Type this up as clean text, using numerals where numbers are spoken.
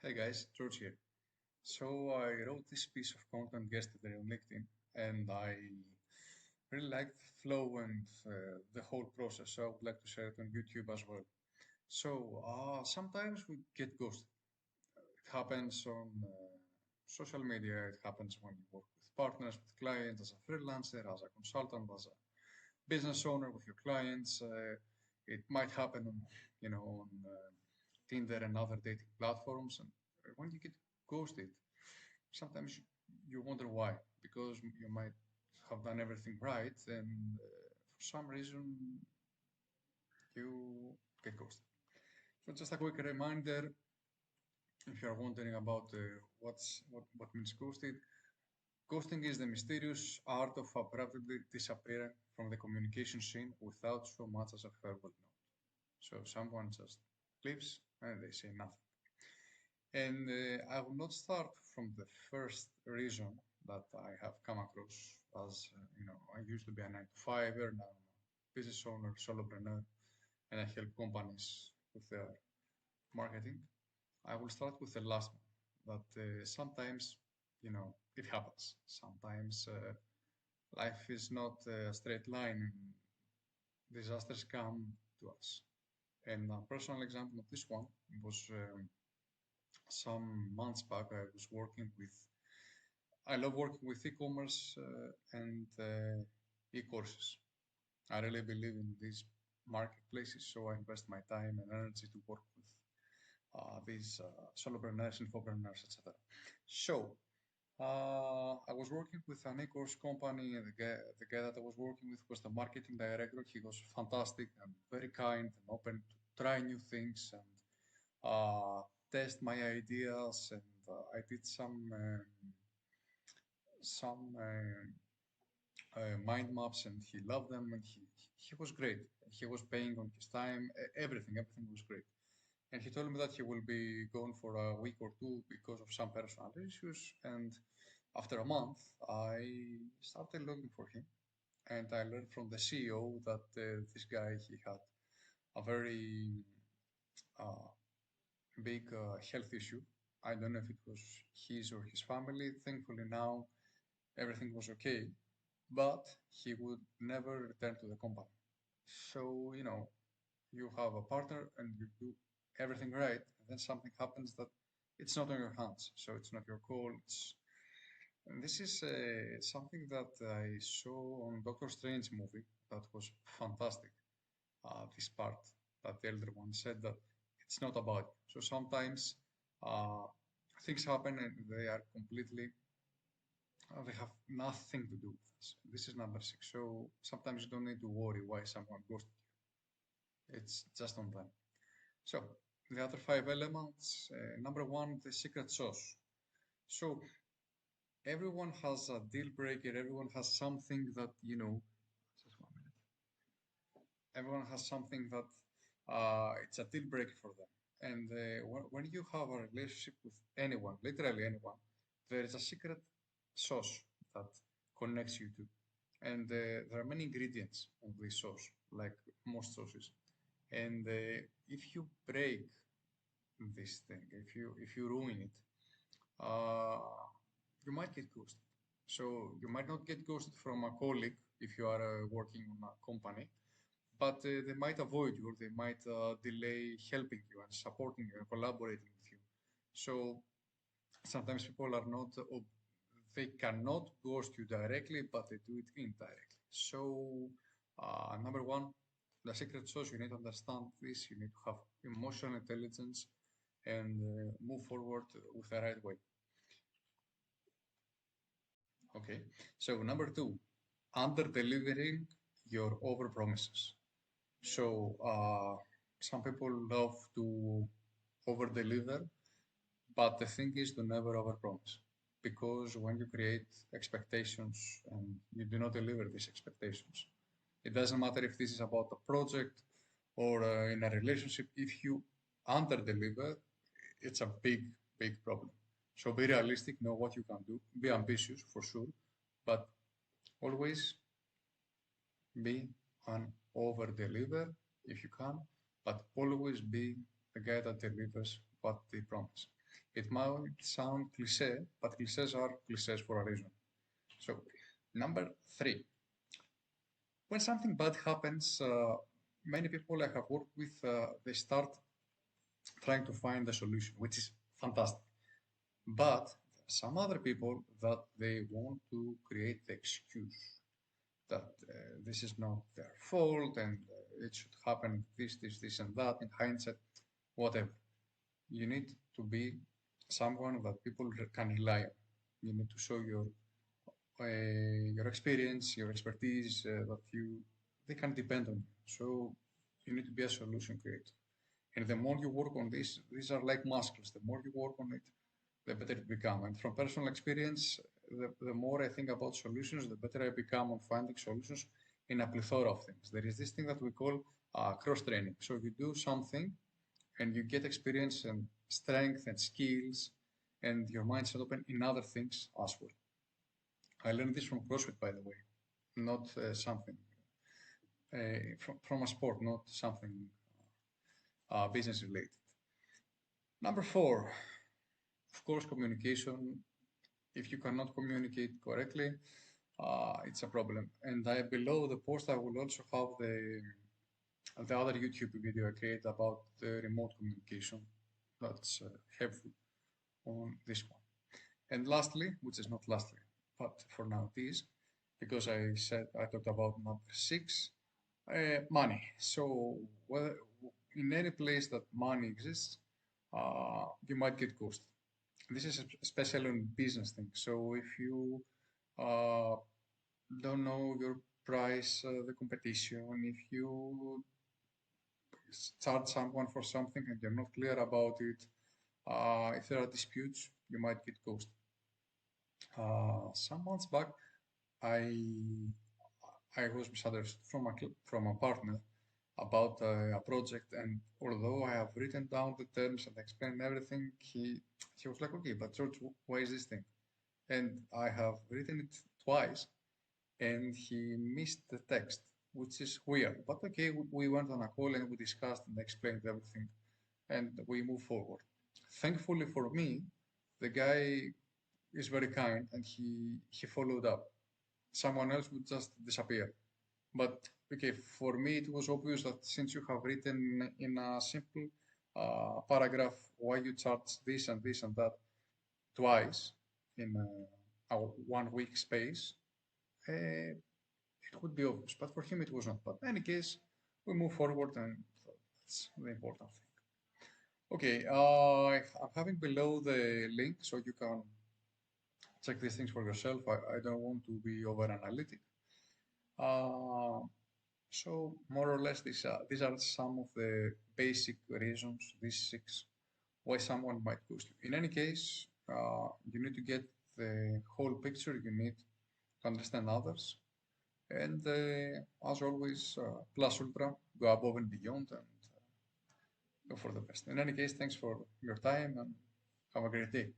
Hey guys, George here. So I wrote this piece of content yesterday on LinkedIn, and I really liked the flow and the whole process. So I would like to share it on YouTube as well. So sometimes we get ghosted. It happens on social media. It happens when you work with partners, with clients, as a freelancer, as a consultant, as a business owner with your clients. It might happen on, on Tinder and other dating platforms. And when you get ghosted, sometimes you wonder why, because you might have done everything right, and for some reason you get ghosted. So just a quick reminder, if you are wondering about what means ghosted. Ghosting is the mysterious art of abruptly disappearing from the communication scene without so much as a farewell note. So someone just leaves and they say nothing. And I will not start from the first reason that I have come across as, I used to be a 9 to 5er, now I'm a business owner, solopreneur, and I help companies with their marketing. I will start with the last one, that sometimes, it happens. Sometimes life is not a straight line and disasters come to us. And a personal example of this one was some months back. I love working with e-commerce and e-courses. I really believe in these marketplaces, so I invest my time and energy to work with these solopreneurs, infopreneurs, etc. So I was working with an e-course company, and the guy that I was working with was the marketing director. He was fantastic and very kind and open to try new things and test my ideas. And I did some mind maps, and he loved them, and he was great. He was paying on his time, everything was great. And he told me that he will be gone for a week or two because of some personal issues. And after a month, I started looking for him, and I learned from the CEO that this guy, he had a very uh, big health issue. I don't know if it was his or his family. Thankfully now everything was okay, but he would never return to the company. So, you have a partner and you do everything right, and then something happens that it's not on your hands. So it's not your call. And this is something that I saw on Doctor Strange movie that was fantastic. This part that the elder one said that it's not about you. So sometimes uh, things happen and they have nothing to do with us. This is number 6. So sometimes you don't need to worry why someone ghosted you. It's just on them. So the other 5 elements. Number 1, the secret sauce. So everyone has a deal breaker. Everyone has something that, just 1 minute. Everyone has something that it's a deal breaker for them. And when you have a relationship with anyone, literally anyone, there is a secret sauce that connects you to. And there are many ingredients of this sauce, like most sauces. And if you break this thing, if you ruin it, uh, you might get ghosted. So you might not get ghosted from a colleague if you are working on a company, but they might avoid you, or they might delay helping you and supporting you and collaborating with you. So sometimes people are not, they cannot ghost you directly, but they do it indirectly. So number 1, the secret sauce, you need to understand this, you need to have emotional intelligence and move forward with the right way. Okay, so number 2, under delivering your over promises. So some people love to over deliver, but the thing is to never overpromise, because when you create expectations and you do not deliver these expectations, it doesn't matter if this is about a project or in a relationship. If you under deliver, it's a big problem. So be realistic, know what you can do, be ambitious for sure, but always be an over deliver if you can, but always be the guy that delivers what they promise. It might sound cliche, but cliches are cliches for a reason. So, number three, when something bad happens, many people I have worked with, they start trying to find a solution, which is fantastic. But some other people that they want to create the excuse that this is not their fault and it should happen this, and that in hindsight, whatever. You need to be someone that people can rely on. You need to show your experience, your expertise, that they can depend on you. So you need to be a solution creator. And the more you work on this, these are like muscles. The more you work on it, the better it become. And from personal experience, the more I think about solutions, the better I become on finding solutions in a plethora of things. There is this thing that we call cross training. So you do something and you get experience and strength and skills and your mindset open in other things as well. I learned this from CrossFit, by the way, not something from a sport, not something business related. Number four, of course, communication. If you cannot communicate correctly, it's a problem. And below the post, I will also have the other YouTube video I created about the remote communication. That's helpful on this one. And lastly, which is not lastly, but for now it is, because I talked about number six, money. So in any place that money exists, you might get ghosted. This is especially on business things. So if you uh, don't know your price, the competition, if you charge someone for something and you're not clear about it, if there are disputes, you might get ghosted. Some months back, I I was misunderstood from a partner about a project, and although I have written down the terms and explained everything, he was like, "Okay, but George, why is this thing?" And I have written it twice, and he missed the text, which is weird. But okay, we went on a call and we discussed and explained everything, and we moved forward. Thankfully for me, the guy is very kind and he followed up. Someone else would just disappear. But okay, for me it was obvious that since you have written in a simple paragraph why you charge this and this and that twice in a 1 week space, it would be obvious. But for him it was not. But in any case, we move forward and that's the important thing. Okay, I'm having below the link so you can check these things for yourself. I don't want to be over analytic. So more or less these are some of the basic reasons, these six, why someone might ghost you. In any case, you need to get the whole picture, you need to understand others, and as always, plus ultra, go above and beyond and go for the best. In any case, thanks for your time and have a great day.